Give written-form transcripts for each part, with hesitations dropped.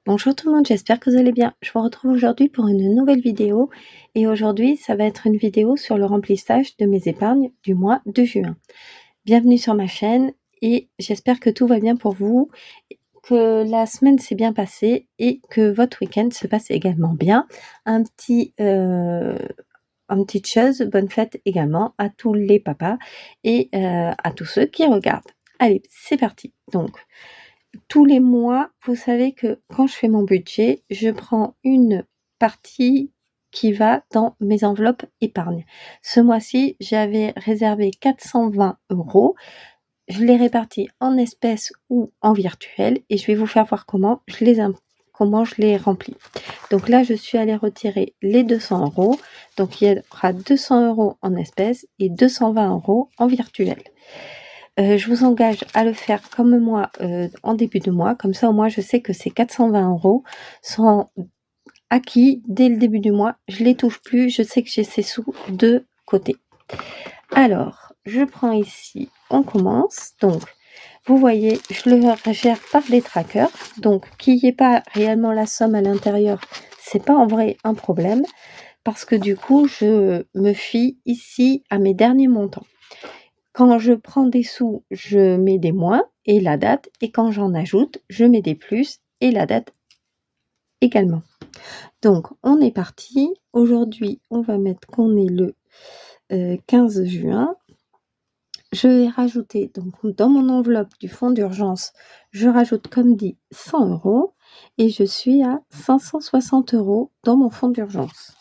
Bonjour tout le monde, j'espère que vous allez bien. Je vous retrouve aujourd'hui pour une nouvelle vidéo et aujourd'hui ça va être une vidéo sur le remplissage de mes épargnes du mois de juin. Bienvenue sur ma chaîne et j'espère que tout va bien pour vous, que la semaine s'est bien passée et que votre week-end se passe également bien. Un petit chose, bonne fête également à tous les papas et à tous ceux qui regardent. Allez, c'est parti. Donc, tous les mois, vous savez que quand je fais mon budget, je prends une partie qui va dans mes enveloppes épargne. Ce mois-ci, j'avais réservé 420 €. Je l'ai réparti en espèces ou en virtuel et je vais vous faire voir comment je les remplis. Donc là, je suis allée retirer les 200 €. Donc il y aura 200 € en espèces et 220 € en virtuel. Je vous engage à le faire comme moi, en début de mois. Comme ça, au moins, je sais que ces 420 € sont acquis dès le début du mois. Je les touche plus, je sais que j'ai ces sous de côté. Alors, je prends ici, on commence. Donc, vous voyez, je le gère par des trackers. Donc, qu'il n'y ait pas réellement la somme à l'intérieur, c'est pas en vrai un problème. Parce que du coup, je me fie ici à mes derniers montants. Quand je prends des sous, je mets des moins et la date, et quand j'en ajoute, je mets des plus et la date également. Donc, on est parti. Aujourd'hui, on va mettre qu'on est le 15 juin. Je vais rajouter, donc dans mon enveloppe du fonds d'urgence, je rajoute comme dit 100 € et je suis à 560 € dans mon fonds d'urgence.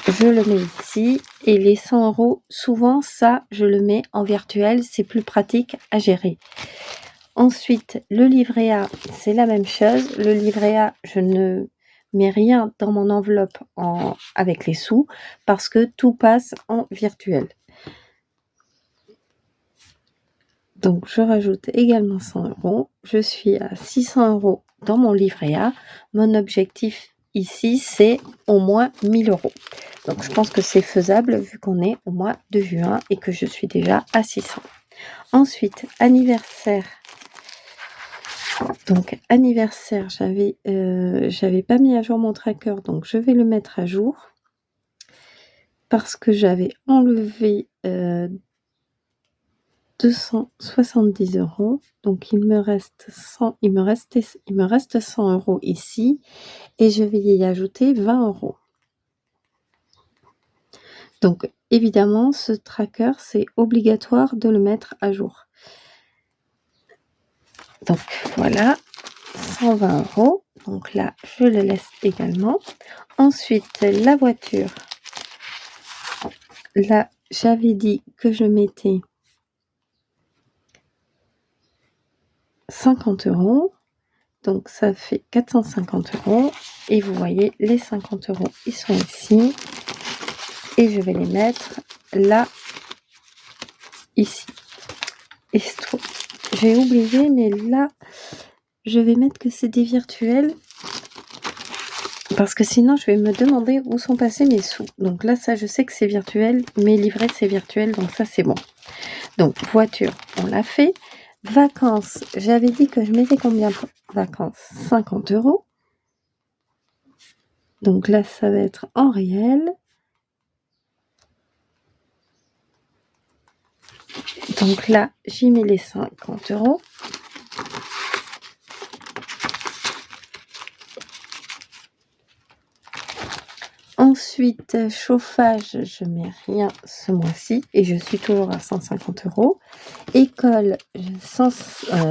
Je le mets ici et les 100 €, souvent ça je le mets en virtuel, c'est plus pratique à gérer. Ensuite, le livret A, c'est la même chose. Le livret A, je ne mets rien dans mon enveloppe avec les sous parce que tout passe en virtuel. Donc je rajoute également 100 €. Je suis à 600 € dans mon livret A. Mon objectif ici, c'est au moins 1000 €. Donc je pense que c'est faisable vu qu'on est au mois de juin et que je suis déjà à 600. Ensuite, anniversaire. Donc anniversaire, j'avais pas mis à jour mon tracker, donc je vais le mettre à jour. Parce que j'avais enlevé 270 €. Donc il me reste 100 € ici et je vais y ajouter 20 €. Donc évidemment, ce tracker, c'est obligatoire de le mettre à jour. Donc voilà, 120 €. Donc là, je le laisse également. Ensuite, la voiture. Là, j'avais dit que je mettais 50 €. Donc ça fait 450 €. Et vous voyez, les 50 €, ils sont ici. Et je vais les mettre là, ici. Et j'ai oublié, mais là, je vais mettre que c'est des virtuels. Parce que sinon, je vais me demander où sont passés mes sous. Donc là, ça, je sais que c'est virtuel. Mes livrets, c'est virtuel. Donc ça, c'est bon. Donc, voiture, on l'a fait. Vacances, j'avais dit que je mettais combien pour vacances? 50 €. Donc là, ça va être en réel. Donc là, j'y mets les 50 €. Ensuite, chauffage, je mets rien ce mois-ci et je suis toujours à 150 €. École,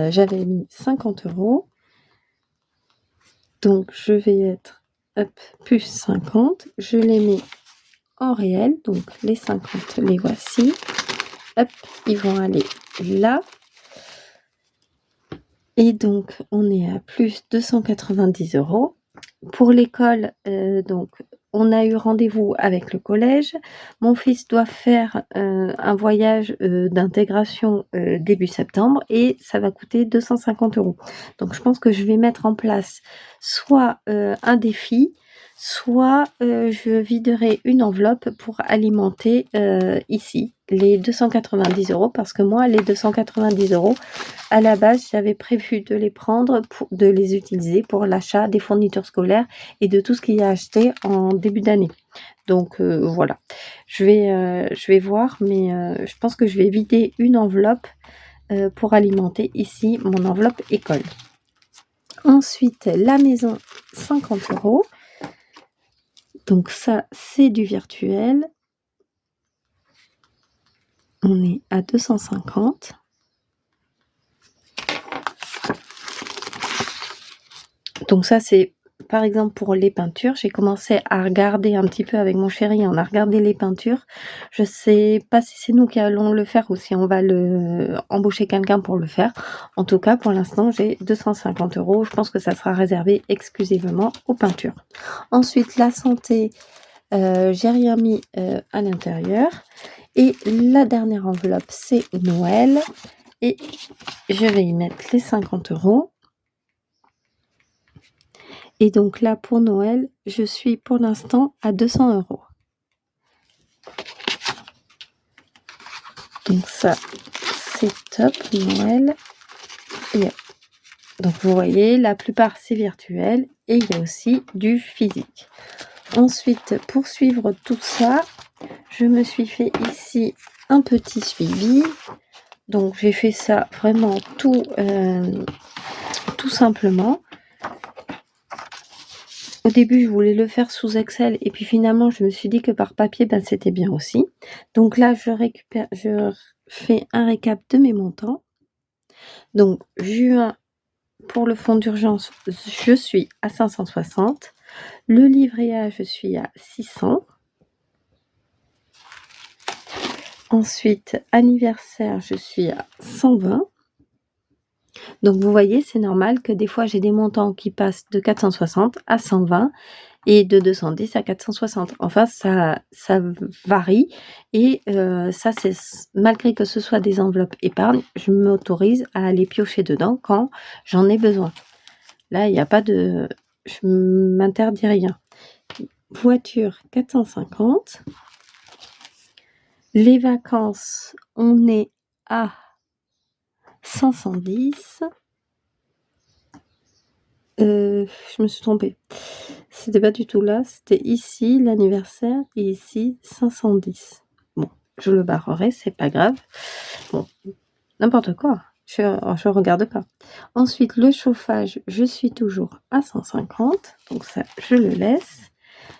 j'avais mis 50 €. Donc je vais être plus 50. Je les mets en réel. Donc les 50, les voici. Hop, ils vont aller là. Et donc on est à plus 290 €. Pour l'école, donc on a eu rendez-vous avec le collège. Mon fils doit faire un voyage d'intégration début septembre et ça va coûter 250 €. Donc je pense que je vais mettre en place soit un défi, soit je viderai une enveloppe pour alimenter ici les 290 € parce que moi, les 290 € à la base, j'avais prévu de les prendre de les utiliser pour l'achat des fournitures scolaires et de tout ce qu'il y a acheté en début d'année. Donc voilà, je vais voir, mais je pense que je vais vider une enveloppe pour alimenter ici mon enveloppe école. Ensuite, la maison, 50 €. Donc ça, c'est du virtuel. On est à 250. Donc ça, c'est par exemple pour les peintures. J'ai commencé à regarder un petit peu avec mon chéri. On a regardé les peintures. Je sais pas si c'est nous qui allons le faire ou si on va embaucher quelqu'un pour le faire. En tout cas, pour l'instant, j'ai 250 €. Je pense que ça sera réservé exclusivement aux peintures. Ensuite, la santé, j'ai rien mis à l'intérieur. Et la dernière enveloppe, c'est Noël. Et je vais y mettre les 50 €. Et donc là, pour Noël, je suis pour l'instant à 200 €. Donc ça, c'est top, Noël. Et donc vous voyez, la plupart, c'est virtuel. Et il y a aussi du physique. Ensuite, pour suivre tout ça, je me suis fait ici un petit suivi. Donc j'ai fait ça vraiment tout simplement. Au début, je voulais le faire sous Excel et puis finalement, je me suis dit que par papier, c'était bien aussi. Donc là, je fais un récap de mes montants. Donc juin, pour le fonds d'urgence, je suis à 560. Le livret A, je suis à 600. Ensuite, anniversaire, je suis à 120. Donc vous voyez, c'est normal que des fois j'ai des montants qui passent de 460 à 120 et de 210 à 460. Enfin, ça varie et ça, c'est malgré que ce soit des enveloppes épargne, je m'autorise à aller piocher dedans quand j'en ai besoin. Là, il n'y a pas de... Je m'interdis rien. Voiture, 450. Les vacances, on est à 510. Je me suis trompée. C'était pas du tout là, c'était ici l'anniversaire et ici 510. Bon, je le barrerai, c'est pas grave. Bon, n'importe quoi, je regarde pas. Ensuite, le chauffage, je suis toujours à 150, donc ça, je le laisse.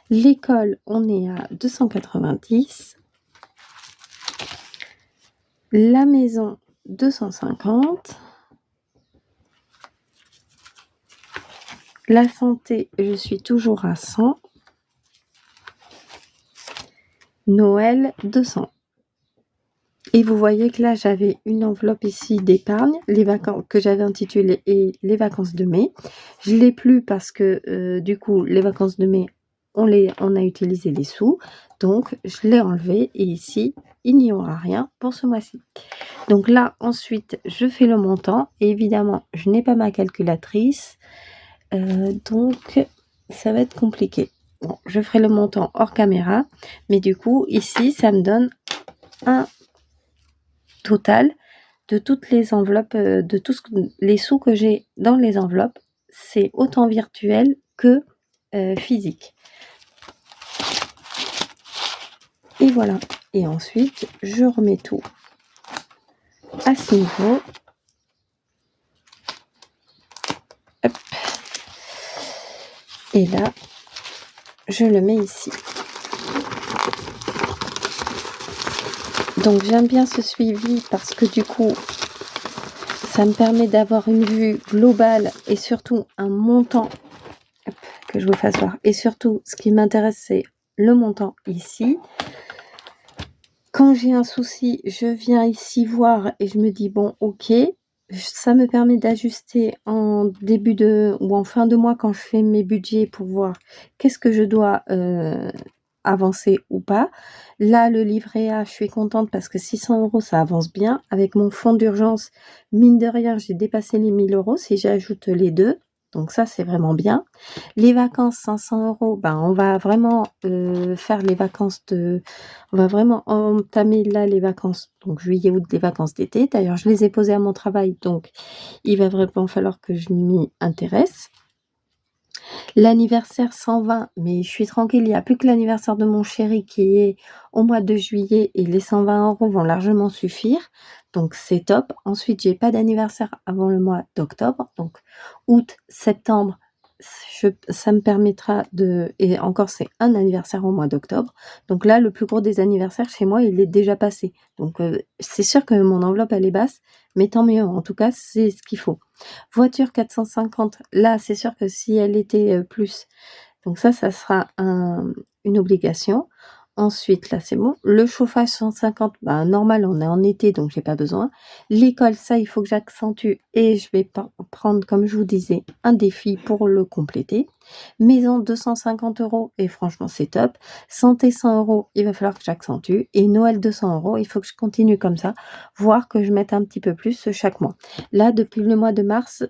L'école, on est à 290. La maison, 250. La santé, je suis toujours à 100. Noël, 200. Et vous voyez que là, j'avais une enveloppe ici d'épargne, les vacances que j'avais intitulée et les vacances de mai. Je l'ai plus parce que du coup, les vacances de mai, on a utilisé les sous. Donc, je l'ai enlevé et ici, il n'y aura rien pour ce mois-ci. Donc là, ensuite, je fais le montant. Et évidemment, je n'ai pas ma calculatrice. Donc, ça va être compliqué. Bon, je ferai le montant hors caméra. Mais du coup, ici, ça me donne un total de toutes les enveloppes, de tous les sous que j'ai dans les enveloppes. C'est autant virtuel que physique. Et voilà. Et ensuite, je remets tout à ce niveau. Hop. Et là, je le mets ici. Donc j'aime bien ce suivi parce que du coup, ça me permet d'avoir une vue globale et surtout un montant que je vous fasse voir. Et surtout, ce qui m'intéresse, c'est le montant ici. Quand j'ai un souci, je viens ici voir et je me dis bon, ok, ça me permet d'ajuster en début ou en fin de mois quand je fais mes budgets pour voir qu'est-ce que je dois avancer ou pas. Là, le livret A, je suis contente parce que 600 €, ça avance bien. Avec mon fonds d'urgence, mine de rien, j'ai dépassé les 1000 € si j'ajoute les deux. donc ça, c'est vraiment bien. Les vacances, 500 €, ben, on va vraiment, faire les vacances on va vraiment entamer là les vacances, donc juillet, août, les vacances d'été. D'ailleurs, je les ai posées à mon travail, donc il va vraiment falloir que je m'y intéresse. L'anniversaire 120, mais je suis tranquille, il y a plus que l'anniversaire de mon chéri qui est au mois de juillet et les 120 € vont largement suffire, donc c'est top. Ensuite, j'ai pas d'anniversaire avant le mois d'octobre, donc août, septembre, ça me permettra et encore c'est un anniversaire au mois d'octobre, donc là, le plus gros des anniversaires chez moi, il est déjà passé, donc c'est sûr que mon enveloppe elle est basse, mais tant mieux, en tout cas, c'est ce qu'il faut. Voiture 450, là, c'est sûr que si elle était, plus, donc ça sera une obligation. Ensuite, là, c'est bon. Le chauffage 150, bah, normal, on est en été, donc j'ai pas besoin. L'école, ça, il faut que j'accentue et je vais prendre, comme je vous disais, un défi pour le compléter. Maison 250 € et franchement, c'est top. Santé 100 €, il va falloir que j'accentue et Noël 200 €, il faut que je continue comme ça, voire que je mette un petit peu plus, chaque mois. Là, depuis le mois de mars,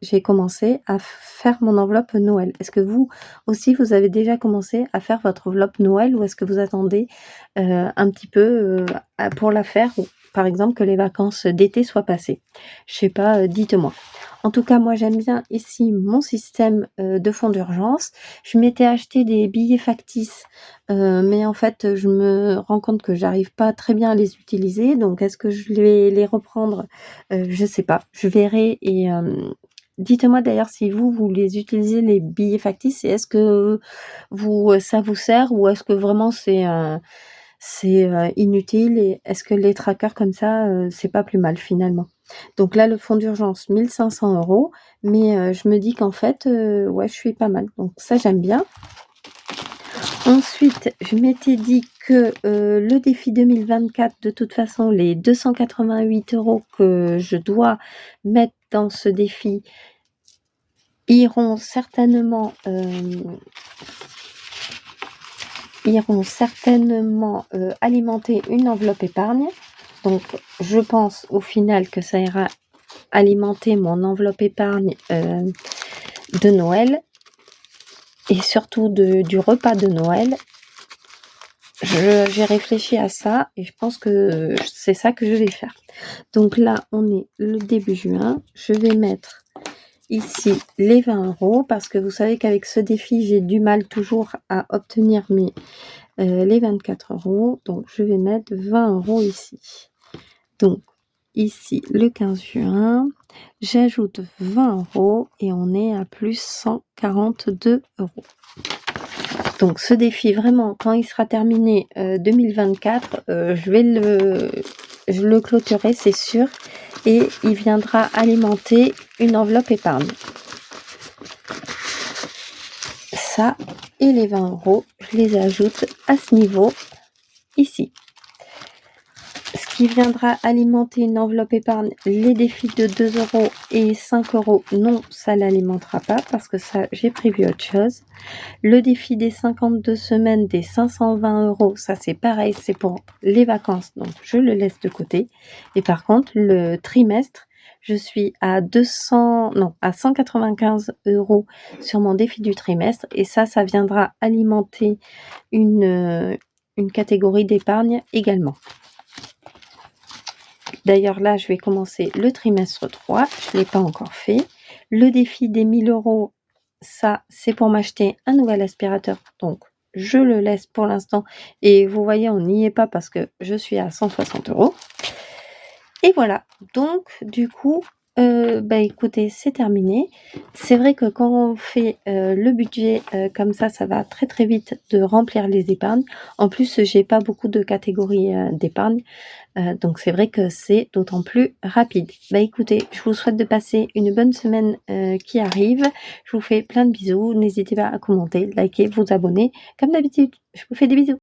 j'ai commencé à faire mon enveloppe Noël. Est-ce que vous aussi, vous avez déjà commencé à faire votre enveloppe Noël ou est-ce que vous attendez, un petit peu, pour la faire ou par exemple que les vacances d'été soient passées? Je sais pas, dites-moi. En tout cas, moi j'aime bien ici mon système, de fonds d'urgence. Je m'étais acheté des billets factices, mais en fait, je me rends compte que j'arrive pas très bien à les utiliser, donc est-ce que je vais les reprendre? Je sais pas, je verrai et dites-moi d'ailleurs si vous les utilisez les billets factices et est-ce que ça vous sert ou est-ce que vraiment c'est inutile et est-ce que les trackers comme ça, c'est pas plus mal finalement? Donc là, le fonds d'urgence 1 500 €, mais je me dis qu'en fait, ouais, je suis pas mal, donc ça j'aime bien. Ensuite, je m'étais dit que, le défi 2024, de toute façon, les 288 € que je dois mettre dans ce défi iront certainement, alimenter une enveloppe épargne. Donc je pense au final que ça ira alimenter mon enveloppe épargne, de Noël et surtout du repas de Noël. J'ai réfléchi à ça et je pense que c'est ça que je vais faire. Donc là, on est le début juin. Je vais mettre ici les 20 € parce que vous savez qu'avec ce défi, j'ai du mal toujours à obtenir les 24 €. Donc je vais mettre 20 € ici. Donc ici, le 15 juin, j'ajoute 20 € et on est à plus 142 €. Donc ce défi, vraiment, quand il sera terminé 2024, je le clôturerai, c'est sûr, et il viendra alimenter une enveloppe épargne. Ça et les 20 €, je les ajoute à ce niveau, ici. Ce qui viendra alimenter une enveloppe épargne, les défis de 2 € et 5 €, non, ça l'alimentera pas parce que ça, j'ai prévu autre chose. Le défi des 52 semaines, des 520 €, ça c'est pareil, c'est pour les vacances, donc je le laisse de côté. Et par contre, le trimestre, je suis à 195 € sur mon défi du trimestre et ça viendra alimenter une catégorie d'épargne également. D'ailleurs là, je vais commencer le trimestre 3, je l'ai pas encore fait. Le défi des 1 000 €, ça, c'est pour m'acheter un nouvel aspirateur, donc je le laisse pour l'instant et vous voyez, on n'y est pas parce que je suis à 160 € et voilà. Donc du coup, bah, écoutez, c'est terminé. C'est vrai que quand on fait, le budget, comme ça va très, très vite de remplir les épargnes. En plus, j'ai pas beaucoup de catégories, d'épargne. Donc c'est vrai que c'est d'autant plus rapide. Bah, écoutez, je vous souhaite de passer une bonne semaine, qui arrive. Je vous fais plein de bisous. N'hésitez pas à commenter, liker, vous abonner comme d'habitude. Je vous fais des bisous.